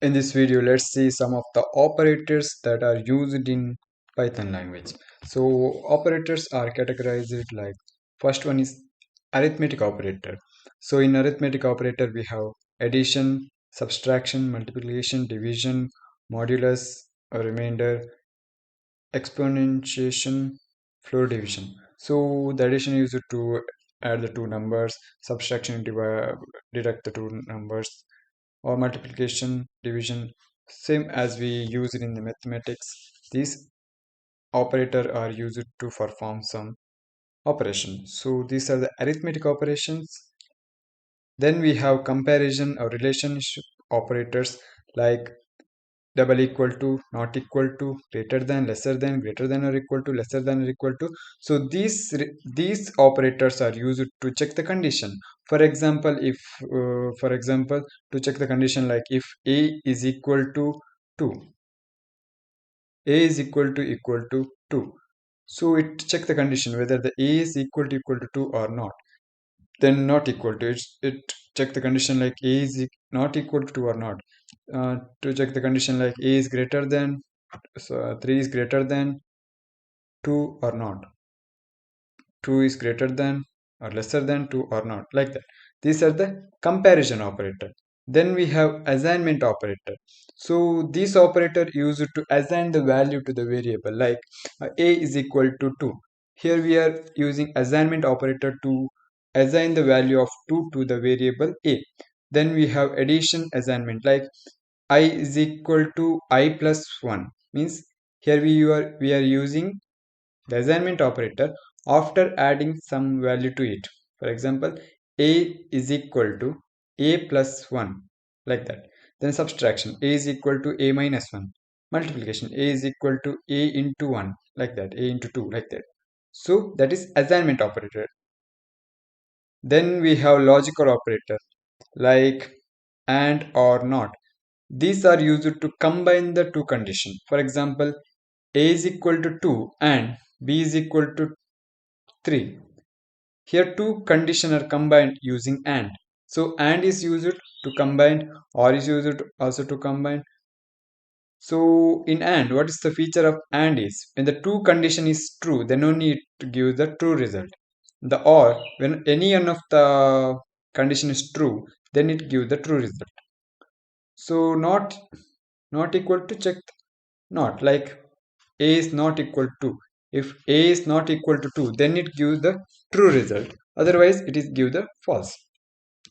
In this video, let's see some of the operators that are used in Python language. So operators are categorized like first one is arithmetic operator. So in arithmetic operator we have addition, subtraction, multiplication, division, modulus, a remainder, exponentiation, floor division. So the addition is used to add the two numbers, subtraction deduct the two numbers, or multiplication, division, same as we use it in the mathematics. These operator are used to perform some operation. So these are the arithmetic operations. Then we have comparison or relationship operators like double equal to, not equal to, greater than, lesser than, greater than or equal to, lesser than or equal to. So these operators are used to check the condition. For example, if for example to check the condition, like if a is equal to 2, a is equal to 2. So it check the condition whether the a is equal to 2 or not. Then not equal to it check the condition like a is not equal to 2 or not. To check the condition like a is greater than, so 3 is greater than 2 or not, 2 is greater than or lesser than 2 or not, like that. These are the comparison operator. Then we have assignment operator. So this operator used to assign the value to the variable, like a is equal to 2. Here we are using assignment operator to assign the value of 2 to the variable a. Then we have addition assignment, like I is equal to I plus 1, means here we are using the assignment operator after adding some value to it. For example, a is equal to a plus 1, like that. Then subtraction, a is equal to a minus 1. Multiplication, a is equal to a into 1, like that, a into 2, like that. So that is assignment operator. Then we have logical operator like and or not. These are used to combine the two conditions. For example, a is equal to 2 and b is equal to 3. Here two conditions are combined using AND. So AND is used to combine, OR is used also to combine. So in AND, what is the feature of AND is when the two condition is true, then only it gives the true result. The OR, when any one of the condition is true, then it gives the true result. So not equal to, check not, like a is not equal to. If a is not equal to 2, then it gives the true result. Otherwise, it is give the false.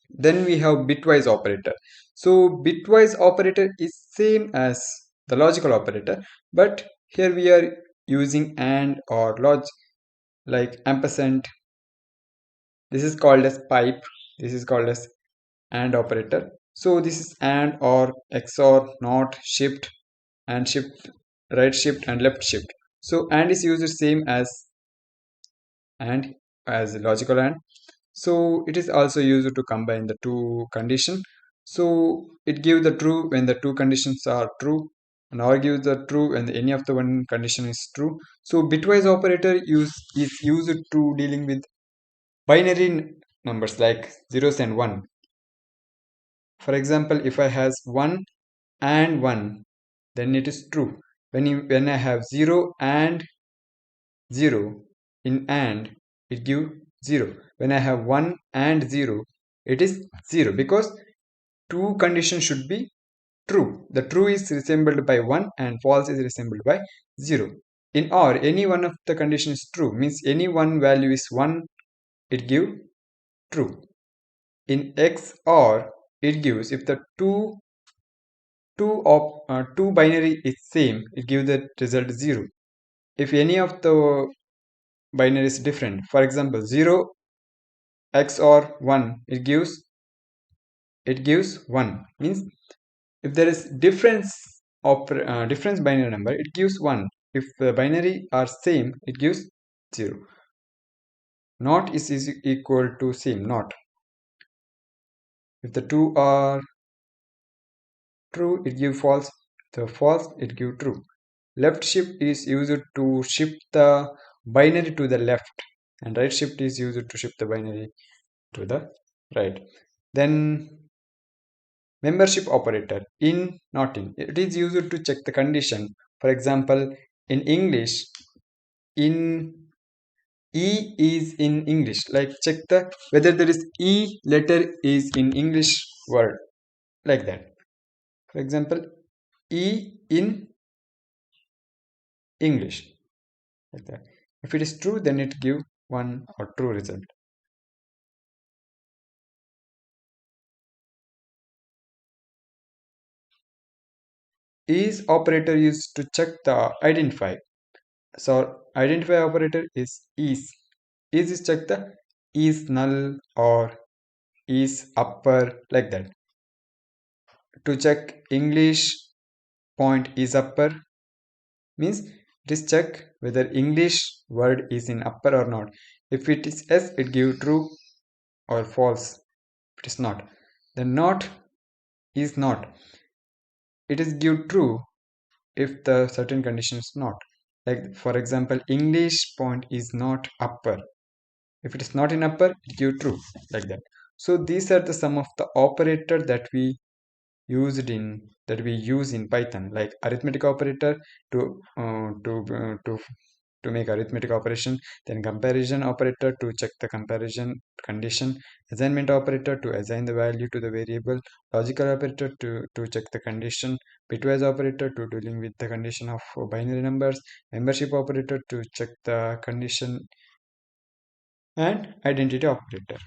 Then we have bitwise operator. So bitwise operator is same as the logical operator, but here we are using and or log, like ampersand. This is called as pipe. This is called as and operator. So this is and or XOR, not, shift, and shift, right shift and left shift. So and is used same and as logical and. So it is also used to combine the two condition. So it gives the true when the two conditions are true, and or gives the true when any of the one condition is true. So bitwise operator is used to dealing with binary numbers like zeros and one. For example, if I has 1 and 1, then it is true. When I have 0 and 0 in and, it give 0. When I have 1 and 0, it is 0, because two conditions should be true. The true is resembled by 1 and false is resembled by 0. In OR, any one of the condition is true, means any one value is 1, it give true. In XOR, it gives if the two binary is same, it gives the result 0. If any of the binary is different, for example 0 XOR 1, it gives 1, means if there is difference of difference binary number, it gives 1. If the binary are same, it gives 0. Not is equal to same, not. If the two are true, it give false. The false, it give true. Left shift is used to shift the binary to the left, and right shift is used to shift the binary to the right. Then Membership operator, in, not in. It is used to check the condition. For example, in English, in E is in English. Like check the whether there is E letter is in English word, like that. For example, E in English, like that. If it is true, then it give one or true result. Is operator used to check the identify. So identify operator is is. Is check the is null or is upper, like that. To check English point is upper means it is check whether English word is in upper or not. If it is yes, it give true or false. If it is not, then not is not. It is give true if the certain condition is not. Like for example, English point is not upper. If it is not in upper, it give true, like that. So these are the some of the operator that we use in Python, like arithmetic operator to uh, to uh, to to make arithmetic operation, then comparison operator to check the comparison condition, assignment operator to assign the value to the variable, logical operator to check the condition, bitwise operator to dealing with the condition of binary numbers, membership operator to check the condition, and identity operator.